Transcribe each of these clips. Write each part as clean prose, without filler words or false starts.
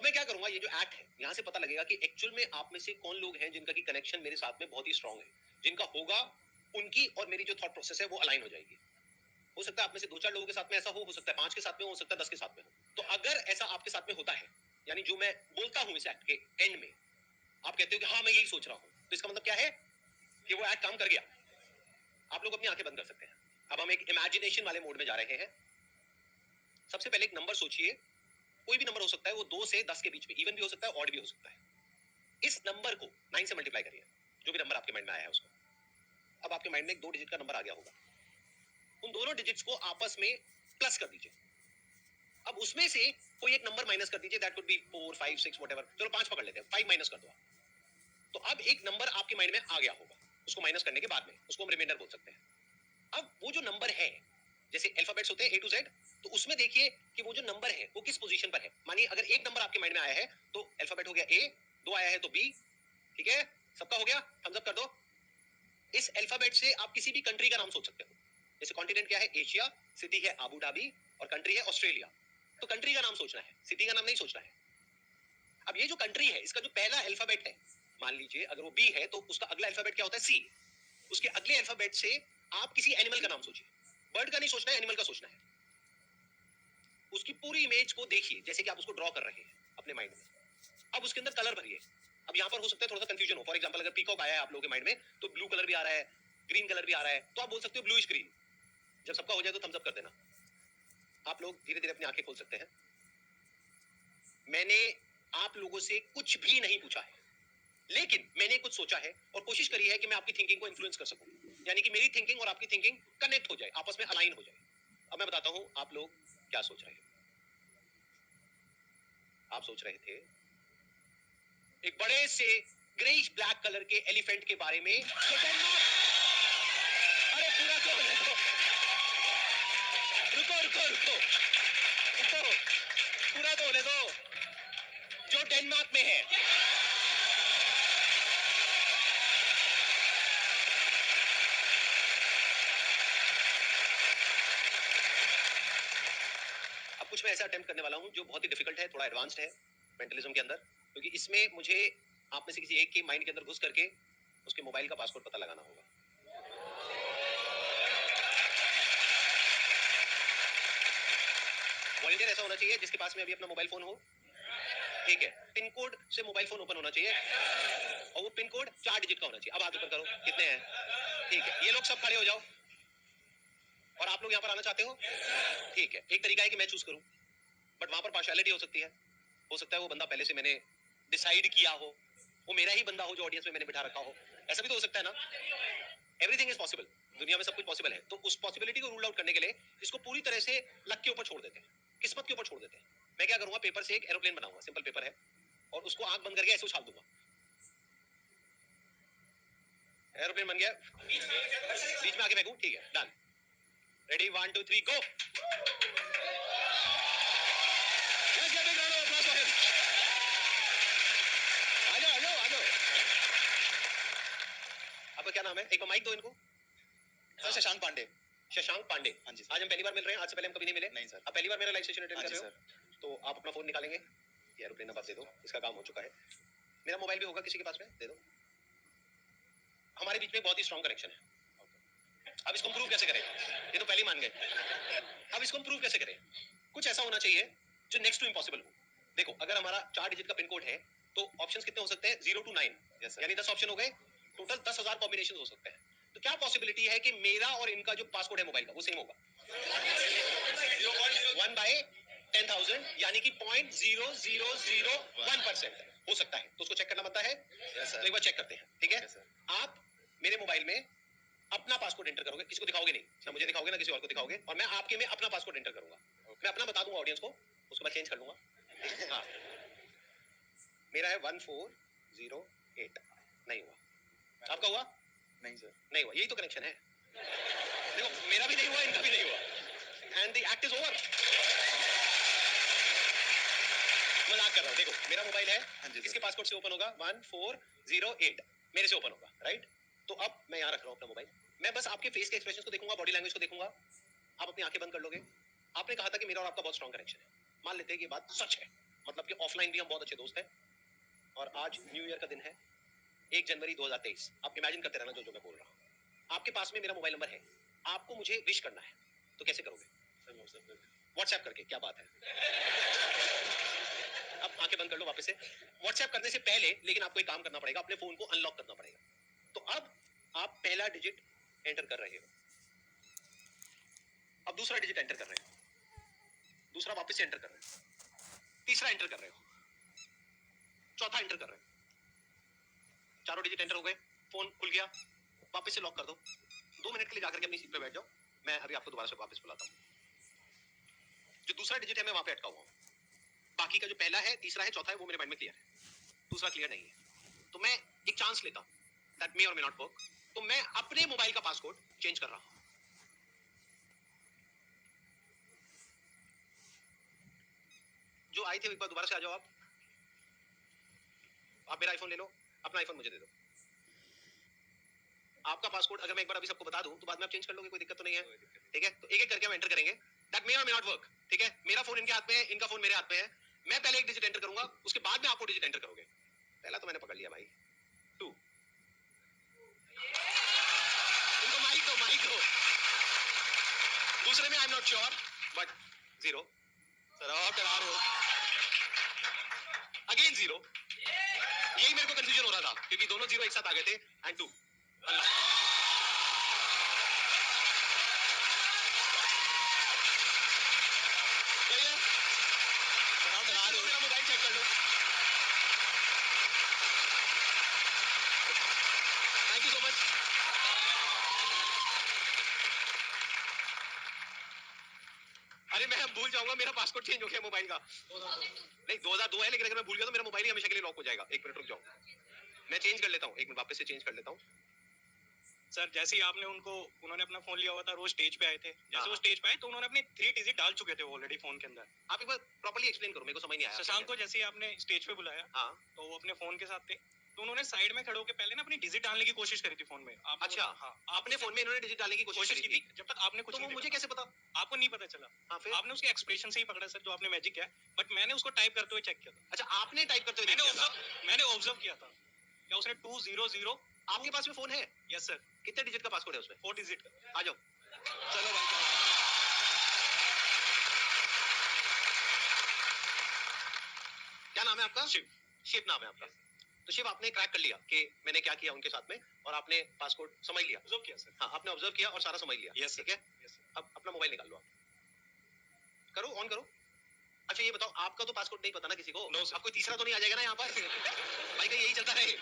अब मैं क्या करूंगा, ये जो एक्ट है यहाँ से पता लगेगा कि एक्चुअल में आप में से कौन लोग हैं जिनका की कनेक्शन मेरे साथ में बहुत ही स्ट्रांग है, जिनका होगा उनकी और मेरी जो थॉट प्रोसेस है वो अलाइन हो जाएगी। हो सकता है आप में से 2-4 लोगों के साथ में ऐसा हो सकता है 5 के साथ में हो सकता है 10 के साथ में हो। तो अगर ऐसा आपके साथ में होता है, यानी जो मैं बोलता हूं इस एक्ट के एंड में आप कहते हो कि हाँ मैं यही सोच रहा हूं, तो इसका मतलब क्या है कि वो एक्ट काम कर गया। आप लोग अपनी आंखें बंद कर सकते हैं। अब हम एक इमेजिनेशन वाले मोड में जा रहे हैं। सबसे पहले एक नंबर सोचिए, कोई भी नंबर हो सकता है, वो 2 से 10 के बीच में, इवन भी हो सकता है, ऑड भी हो सकता है। इस नंबर को 9 से मल्टीप्लाई करिए, जो भी नंबर आपके माइंड में आया है उसको। अब आपके माइंड में एक 2 डिजिट का नंबर आ गया होगा, उन दोनों डिजिट्स को आपस में प्लस कर दीजिए। अब उसमें से कोई एक नंबर माइनस कर दीजिए, दैट कुड बी 4, 5, 6 व्हाटएवर, चलो 5 पकड़ लेते हैं, 5 माइनस कर दो। तो अब एक नंबर आपके माइंड में आ गया होगा, उसको माइनस करने के बाद में उसको हम रिमाइंडर बोल सकते हैं। अब वो जो नंबर है, जैसे अल्फाबेट्स होते हैं A to Z, तो उसमें देखिए कि वो जो नंबर है वो किस पोजीशन पर है। मानिए अगर एक नंबर आपके माइंड में आया है तो अल्फाबेट हो गया A, 2 आया है तो B, ठीक है, सबका हो गया, थम्स अप कर दो। इस अल्फाबेट से आप किसी भी कंट्री का नाम सोच सकते हो। जैसे कॉन्टिनेंट क्या है, एशिया, सिटी है अबू धाबी और कंट्री है ऑस्ट्रेलिया। तो कंट्री का नाम सोचना है, सिटी का नाम नहीं सोचना है। अब ये जो कंट्री है इसका जो पहला अल्फाबेट है, मान लीजिए अगर वो B है तो उसका अगला अल्फाबेट क्या होता है, C। उसके अगले अल्फाबेट से आप किसी एनिमल का नाम सोचिए, बर्ड का नहीं सोचना है, एनिमल का सोचना है। उसकी पूरी इमेज को देखिए जैसे कि आप उसको ड्रॉ कर रहे हैं अपने माइंड में। अब उसके अंदर कलर भरिए। अब यहाँ पर हो सकता है थोड़ा सा कंफ्यूजन हो। फॉर एग्जांपल अगर पीकॉक आया है आप लोगों के माइंड में तो ब्लू कलर भी आ रहा है, ग्रीन कलर भी आ रहा है, तो आप बोल सकते हो ब्लूइश ग्रीन। जब सबका हो जाए तो थम्स अप कर देना। आप लोग धीरे धीरे अपनी आंखें खोल सकते हैं। मैंने आप लोगों से कुछ भी नहीं पूछा है, लेकिन मैंने कुछ सोचा है और कोशिश करी है कि मैं आपकी थिंकिंग को इन्फ्लुएंस कर सकूं, यानी कि मेरी थिंकिंग और आपकी थिंकिंग कनेक्ट हो जाए, आपस में अलाइन हो जाए। अब मैं बताता हूं आप लोग क्या सोच रहे हैं। आप सोच रहे थे एक बड़े से ग्रेइश ब्लैक कलर के एलिफेंट के बारे में जो डेनमार्क, अरे पूरा तो होने दो, रुको रुको रुको रुको, पूरा तो होने दो, जो डेनमार्क में है। अब कुछ मैं ऐसा अटेम्प्ट करने वाला हूं जो बहुत ही डिफिकल्ट है, थोड़ा एडवांस्ड है मेंटलिज्म के अंदर, क्योंकि इसमें मुझे आप में से किसी एक के माइंड के अंदर घुस करके उसके मोबाइल का पासवर्ड पता लगाना होगा। वॉलंटियर ऐसा होना चाहिए जिसके पास में अभी अपना मोबाइल फोन हो, ठीक है, पिन कोड से मोबाइल फोन ओपन होना चाहिए और वो पिन कोड 4 डिजिट का होना चाहिए। अब हाथ ऊपर करो, कितने हैं, ठीक है, ये लोग सब खड़े हो जाओ। और आप लोग यहाँ पर आना चाहते हो, ठीक है। एक तरीका है कि मैं चूज करूं, बट वहां पर पार्शियलिटी हो सकती है। हो सकता है वो बंदा पहले से मैंने डिसाइड किया हो, वो मेरा ही बंदा हो जो ऑडियंस में मैंने बिठा रखा हो, ऐसा भी तो हो सकता है ना। एवरीथिंग इज पॉसिबल, दुनिया में सब कुछ पॉसिबल है। तो उस पॉसिबिलिटी को रूल आउट करने के लिए इसको पूरी तरह से लक के ऊपर छोड़ देते हैं, किस्मत के ऊपर छोड़ देते हैं। मैं क्या करूंगा, पेपर से एक एरोप्लेन बनाऊंगा, सिंपल पेपर है, और उसको आंख बंद करके ऐसे उछाल दूंगा। एरोप्लेन बन गया, बीच में आके फेंकूं, ठीक है, डन। रेडी, 1 2 3 गो। आपका क्या नाम है, एक बार माइक दो इनको। सर शशांक पांडे। शशांक पांडे, हाँ जी। आज हम पहली बार मिल रहे हैं, आज से पहले हम कभी नहीं मिले। नहीं सर। अब पहली बार मेरा लाइव सेशन अटेंड हाँ कर जी रहे हो, तो आप अपना फोन निकालेंगे, ये एरोप्लेन नंबर दे दो, इसका काम हो चुका है। मेरा मोबाइल भी होगा किसी के पास में, दे दो। हमारे बीच में बहुत ही स्ट्रॉन्ग कनेक्शन है। अब इसको प्रूव कैसे करें, ये तो पहले ही मान गए, अब इसको प्रूव कैसे करें। कुछ ऐसा होना चाहिए जो नेक्स्ट टू इम्पॉसिबल हो। देखो अगर हमारा 4 डिजिट का पिन कोड है तो ऑप्शंस कितने हो सकते हैं, 0 to 9, यानी 10 ऑप्शन हो गए, टोटल 10,000 कॉम्बिनेशन हो सकते हैं। तो क्या पॉसिबिलिटी है कि मेरा और इनका जो पासकोड है मोबाइल का वो सेम होगा, 1/10,000, यानी कि 0.0001% हो सकता है। तो उसको चेक करना बनता है, तो एक बार चेक करते हैं, ठीक है। आप मेरे मोबाइल में अपना पासकोड एंटर करोगे, किसी को दिखाओगे नहीं, ना मुझे दिखाओगे ना किसी और को दिखाओगे, और मैं आपके में अपना पासकोड एंटर करूंगा। मैं अपना बता दूंगा ऑडियंस को, उसके बाद चेंज कर लूंगा। हाँ, मेरा है 1408, नहीं हुआ, आपका हुआ? नहीं सर। नहीं हुआ, यही तो कनेक्शन है। देखो मेरा भी नहीं हुआ, इनका भी नहीं हुआ, and the act is over. मजाक कर रहा हूँ, देखो मेरा मोबाइल है, किसके पासकोड से ओपन होगा, 1408, मेरे से ओपन होगा, राइट। तो अब मैं यहाँ रख रहा हूँ अपना मोबाइल, मैं बस आपके फेस के एक्सप्रेशन को देखूंगा, बॉडी लैंग्वेज को देखूंगा। आप अपनी आंखें बंद कर लोगे। आपने कहा था कि मेरा और आपका बहुत स्ट्रॉन्ग कनेक्शन है, मान लेते हैं कि ये बात सच है। मतलब कि ऑफलाइन भी हम बहुत अच्छे दोस्त हैं। और आज न्यू ईयर का दिन है, 1 जनवरी 2023। आप इमेजिन करते रहना जो मैं बोल रहा हूँ। आपके पास में मेरा मोबाइल नंबर है, आपको मुझे विश करना है, तो कैसे करोगे? व्हाट्सएप करके। क्या बात है। अब आंखें बंद कर लो वापस से। व्हाट्सएप करने से पहले लेकिन आपको एक काम करना पड़ेगा, अपने फोन को अनलॉक करना पड़ेगा। तो अब आप पहला डिजिट एंटर कर रहे हो, अब दूसरा डिजिट एंटर कर रहे हो, दूसरा वापस से एंटर कर रहे हो, तीसरा एंटर कर रहे हो, चौथा एंटर कर रहे हो। चारों डिजिट एंटर हो गए, फोन खुल गया, वापस से लॉक कर दो। 2 मिनट के लिए जाकर के अपनी सीट पे बैठ जाओ, मैं अभी आपको दोबारा से वापस बुलाता हूँ। जो दूसरा डिजिट है मैं वहां पे अटका हुआ हूँ, बाकी का जो पहला है, तीसरा है, चौथा है, वो मेरे माइंड में क्लियर है, दूसरा क्लियर नहीं है। तो मैं एक चांस लेता हूँ, दैट मे और मे नॉट वर्क। तो मैं अपने मोबाइल का पासकोड चेंज कर रहा हूँ। जो आई थे एक बार दोबारा से आ जाओ। आप मेरा आईफोन ले लो, अपना आईफोन मुझे दे दो। आपका पासकोड अगर मैं एक बार अभी सबको बता दूं तो बाद में आप चेंज कर लोगे, कोई दिक्कत तो नहीं है। ठीक है, तो एक एक करके हम एंटर करेंगे, दैट मे और मे नॉट वर्क। ठीक है, मेरा फोन इनके हाथ में है, इनका फोन मेरे हाथ में है। मैं पहले एक डिजिट एंटर करूंगा, उसके बाद में आपको डिजिट एंटर करोगे। पहला तो मैंने पकड़ लिया भाई, 2। इनको माइक दो, माइक दो। दूसरे में I am not sure, but 0। Sir आप डरा रहे हो। अगेन 0। यही मेरे को कंफ्यूजन हो रहा था क्योंकि दोनों 0 एक साथ आ गए थे। एंड 2 मेरा मोबाइल चेक कर लो। Thank you so much. अरे मैं भूल जाऊंगा, मेरा पासपोर्ट चेंज हो गया मोबाइल का। नहीं 2002 है, लेकिन अगर मैं भूल गया तो मेरा मोबाइल ही हमेशा के लिए लॉक हो जाएगा। 1 मिनट रुक जाओ, मैं चेंज कर लेता हूँ, 1 मिनट वापस से चेंज कर लेता हूँ। सर जैसे ही आपने उन्होंने अपना फोन लिया हुआ था, रोज स्टेज पे आए थे, जैसे हाँ। वो स्टेज पे आए तो उन्होंने अपने 3 डिजिट डाल चुके थे ऑलरेडी फोन के अंदर। आप एक बार प्रॉपर्ली एक्सप्लेन करो, मेरे को समझ नहीं आया। शशांक को जैसे ही आपने स्टेज पे बुलाया, हाँ, तो वो अपने फोन के साथ थे, तो उन्होंने साइड में खड़े होकर पहले ना अपनी डिजिट डालने की कोशिश करी थी फोन में। अच्छा, हाँ, अपने फोन में इन्होंने डिजिट डालने की कोशिश कोशिश की थी, जब तक आपने कुछ तो वो नहीं मुझे देखा। कैसे पता? आपको नहीं पता चला, हाँ, फिर आपने उसके एक्सप्रेशन से ही पकड़ा सर, जो आपने मैजिक किया। बट मैंने उसको टाइप करते हुए चेक किया था। अच्छा, आपने टाइप करते हुए देखा था? मैंने ऑब्जर्व किया था क्या उसने 200। आपके पास में फोन है? यस सर, कितने डिजिट का पासवर्ड है उसमें? 4 डिजिट का। आ जाओ, चलो भाई। क्या नाम है आपका? शिव। शिव नाम है आपका। तो शिव, आपने क्रैक कर लिया कि मैंने क्या किया उनके साथ में, और आपने पासकोड समझ लिया। ऑब्जर्व किया सर। हाँ, आपने ऑब्जर्व किया और सारा समझ लिया। यस ठीक है, अब अपना मोबाइल निकाल लो, आप करो, ऑन करो। अच्छा ये बताओ, आपका तो पासकोड नहीं पता ना किसी को? No, sir. अब कोई तीसरा तो नहीं आ जाएगा ना यहाँ पर? भाई का यही चलता रहे।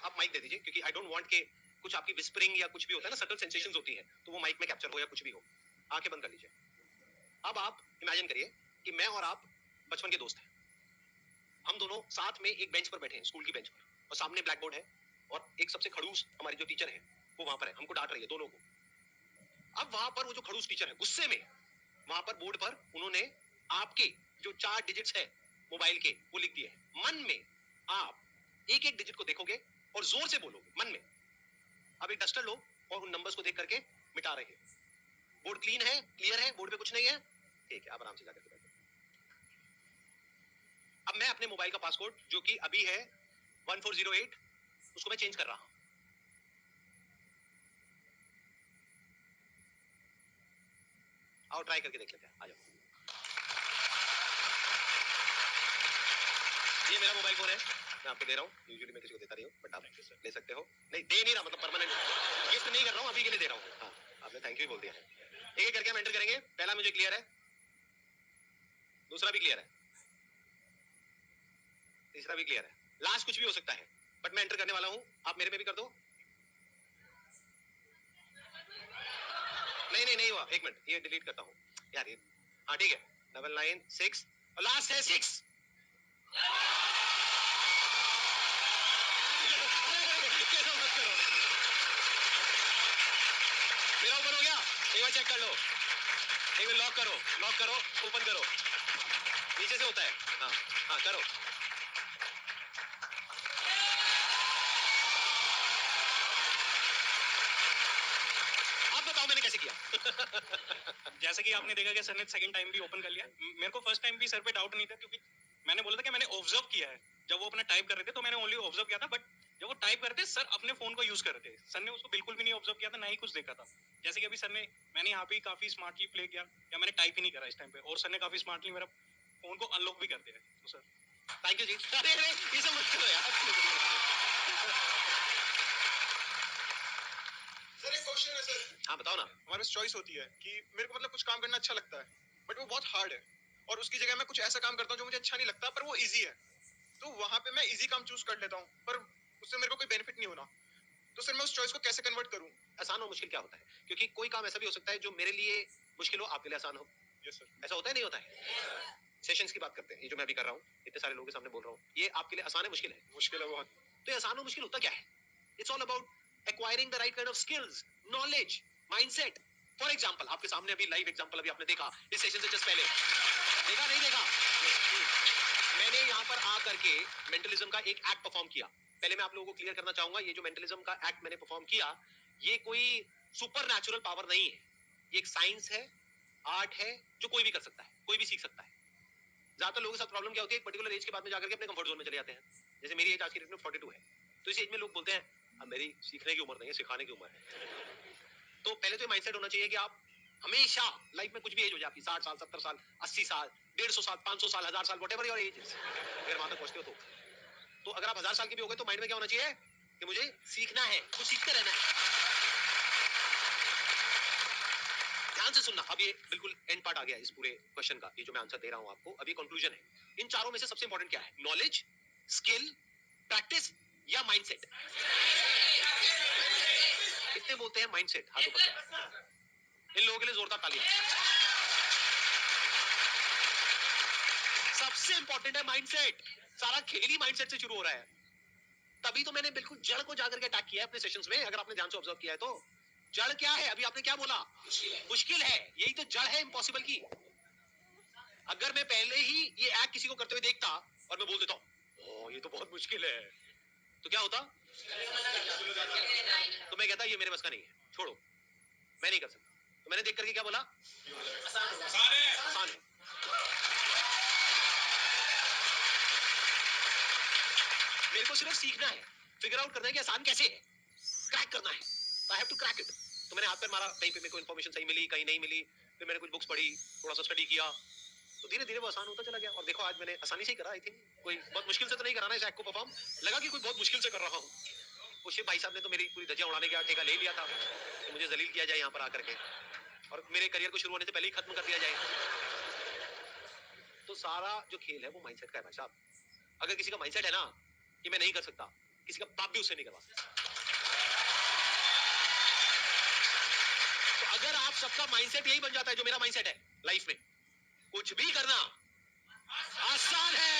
आप माइक दे दीजिए, क्योंकि आई डोंट वांट के कुछ आपकी विस्परिंग या कुछ भी होता है ना, सटल सेंसेशंस होती हैं, तो वो माइक में कैप्चर हो या कुछ भी हो। आंखें बंद कर लीजिए। अब आप इमेजिन करिए कि मैं और आप बचपन के दोस्त हैं। हम दोनों साथ में एक बेंच पर बैठे हैं, स्कूल की बेंच पर, और सामने ब्लैक बोर्ड है, और एक सबसे खड़ूस हमारी जो टीचर है वो वहां पर है, हमको डांट रही है दोनों को। अब वहां पर वो जो खड़ूस टीचर है, गुस्से में वहां पर बोर्ड पर उन्होंने आपके जो 4 डिजिट्स है मोबाइल के, वो लिख दिए हैं। मन में आप एक एक डिजिट को देखोगे और जोर से बोलोगे मन में। अब एक डस्टर लो और उन नंबर्स को देख करके मिटा रहे हैं। बोर्ड क्लीन है, क्लियर है, बोर्ड पे कुछ नहीं है। ठीक है, आप आराम से जाकर के बैठो। अब मैं अपने मोबाइल का पासवर्ड जो कि अभी है 1408, उसको मैं चेंज कर रहा हूं। आओ ट्राई करके देख लेते हैं, आ जाओ। ये मेरा मोबाइल फोन है, मैं आपको दे रहा हूँ। यूजुअली मैं किसी को देता नहीं हूँ, बट आप ले सकते हो। नहीं दे नहीं रहा, मतलब परमानेंट गिफ्ट नहीं कर रहा हूँ, अभी के लिए दे रहा हूँ। हाँ, आपने थैंक यू बोल दिया है। एक एक करके हम एंटर करेंगे। पहला मुझे क्लियर है, दूसरा भी क्लियर है, तीसरा भी क्लियर है, लास्ट कुछ भी हो सकता है, बट मैं एंटर करने वाला हूँ। आप मेरे में भी कर दो। नहीं नहीं नहीं हुआ, एक मिनट, ये डिलीट करता हूँ यार ये। हाँ ठीक है, 996 और लास्ट है 6। मेरा ओपन हो गया, एक बार चेक कर लो। एक बार लॉक करो, लॉक करो, ओपन करो, नीचे से होता है। हाँ हाँ करो। अब बताओ मैंने कैसे किया? जैसे कि आपने देखा कि सर ने सेकंड टाइम भी ओपन कर लिया। मेरे को फर्स्ट टाइम भी सर पे डाउट नहीं था, क्योंकि मैंने बोला था कि मैंने ऑब्जर्व किया है। जब वो अपना टाइप कर रहे थे तो मैंने ओनली ऑब्जर्व किया था, बट जब वो टाइप कर रहे थे सर अपने फोन को यूज कर रहे थे। सर ने उसको बिल्कुल भी नहीं ऑब्जर्व किया था, ना ही कुछ देखा था। जैसे कि अभी सर ने, मैंने यहाँ पे काफी स्मार्टली प्ले किया, या मैंने टाइप ही नहीं करा इस टाइम पे, और सर ने काफी स्मार्टली मेरा फोन को अनलॉक भी कर दिया है। तो सर थैंक यू जी। अरे अरे ये सब मत करो यार। सर एक क्वेश्चन है सर। हाँ बताओ ना। हमारे पास चॉइस होती है कि मेरे को मतलब कुछ काम करना अच्छा लगता है, बट वो बहुत हार्ड है, और उसकी जगह मैं कुछ ऐसा काम करता हूँ जो मुझे अच्छा नहीं लगता पर वो इजी है। तो वहां पे मैं इजी काम चूज कर लेता हूँ, पर उससे मेरे को कोई बेनिफिट नहीं होना। तो सर मैं उस चॉइस को कैसे कन्वर्ट करूँ? आसान और मुश्किल क्या होता है? क्योंकि कोई काम ऐसा भी हो सकता है जो मेरे लिए मुश्किल हो, आपके लिए आसान हो। Yes sir. ऐसा होता है नहीं होता है? सेशंस की बात करते हैं, ये जो मैं अभी कर रहा हूँ, इतने सारे लोगों के सामने बोल रहा हूँ, ये आपके लिए आसान है मुश्किल है? मुश्किल है बहुत। तो ये आसान और मुश्किल होता क्या है? It's all about acquiring the right kind of skills, knowledge, mindset. For example, आपके सामने अभी लाइव एग्जांपल अभी आपने देखा इस सेशन से जस्ट पहले, देखा नहीं देखा? मैंने यहाँ पर आ करके मेंटलिज्म का एक एक्ट परफॉर्म किया। पहले मैं आप लोगों को क्लियर करना चाहूंगा, ये जो मेंटलिज्म का एक्ट मैंने परफॉर्म किया, ये कोई सुपर नेचुरल पावर नहीं है। ये एक साइंस है, आर्ट है, जो कोई भी कर सकता है, कोई भी सीख सकता है। ज्यादातर लोगों के साथ प्रॉब्लम क्या होती है, एक पर्टिकुलर एज के बाद में जाकर के अपने कंफर्ट जोन में चले जाते हैं। जैसे मेरी एज आज की डेट में 42 है, तो इस एज में लोग बोलते हैं अब मेरी सीखने की उम्र नहीं है, सिखाने की उम्र है। तो पहले तो ये माइंडसेट होना चाहिए कि आप हमेशा लाइफ में कुछ भी एज हो जाए आपकी, 60 साल, 70 साल, 80 साल, 150 साल, 500 साल, 1000 साल, व्हाटएवर योर एज इज, अगर वहां तक पहुंचते हो तो अगर आप 1000 साल के भी हो गए तो माइंड में क्या होना चाहिए कि मुझे सीखना है, कुछ सीखते रहना है। ध्यान से सुनना, अब ये बिल्कुल एंड पार्ट आ गया इस पूरे क्वेश्चन का, ये जो मैं आंसर दे रहा हूं आपको, अभी कंक्लूजन है। इन चारों में से सबसे इंपॉर्टेंट क्या है? नॉलेज, स्किल, प्रैक्टिस या माइंडसेट? कितने बोलते हैं माइंडसेट? हाथों पर। इन लोगों के लिए जोरदार तालियां। सबसे इंपॉर्टेंट है माइंडसेट। सारा खेल ही माइंडसेट से शुरू हो रहा है। तभी तो मैंने बिल्कुल जड़ को जाकर के अटैक किया है अपने सेशंस में, अगर आपने ध्यान से ऑब्जर्व किया है तो। जड़ क्या है? अभी आपने क्या बोला? मुश्किल है। यही तो जड़ है इम्पॉसिबल की। अगर मैं पहले ही ये एक्ट किसी को करते हुए देखता और मैं बोल देता हूँ ये तो बहुत मुश्किल है, तो क्या होता? तो मैं कहता ये मेरे बस का नहीं है, छोड़ो, मैं नहीं कर सकता। तो मैंने देख करके क्या बोला? आसान है। मेरे को सिर्फ सीखना है, फिगर आउट करना है कि आसान कैसे है, क्रैक करना है। I have to crack it. तो मैंने हाथ पैर मारा, कहीं पे मेरे को इन्फॉर्मेशन सही मिली, कहीं नहीं मिली, फिर मैंने कुछ बुक्स पढ़ी, थोड़ा सा स्टडी किया, तो धीरे धीरे वो आसान होता चला गया। और देखो आज मैंने आसानी से ही करा। आई थिंक कोई बहुत मुश्किल से तो नहीं कराना इस एक्ट को परफॉर्म, लगा कि कोई बहुत मुश्किल से कर रहा हूँ। उस भाई साहब ने तो मेरी पूरी धज्जियां उड़ाने का ठेका ले लिया था कि मुझे जलील किया जाए यहाँ पर आकर के, और मेरे करियर को शुरू होने से पहले ही खत्म कर दिया जाए। तो सारा जो खेल है वो माइंडसेट का है भाई साहब। अगर किसी का माइंडसेट है ना कि मैं नहीं कर सकता, किसी का बाप भी उससे नहीं करवा सकता। तो अगर आप सबका माइंडसेट यही बन जाता है जो मेरा माइंडसेट है लाइफ में, कुछ भी करना आसान है।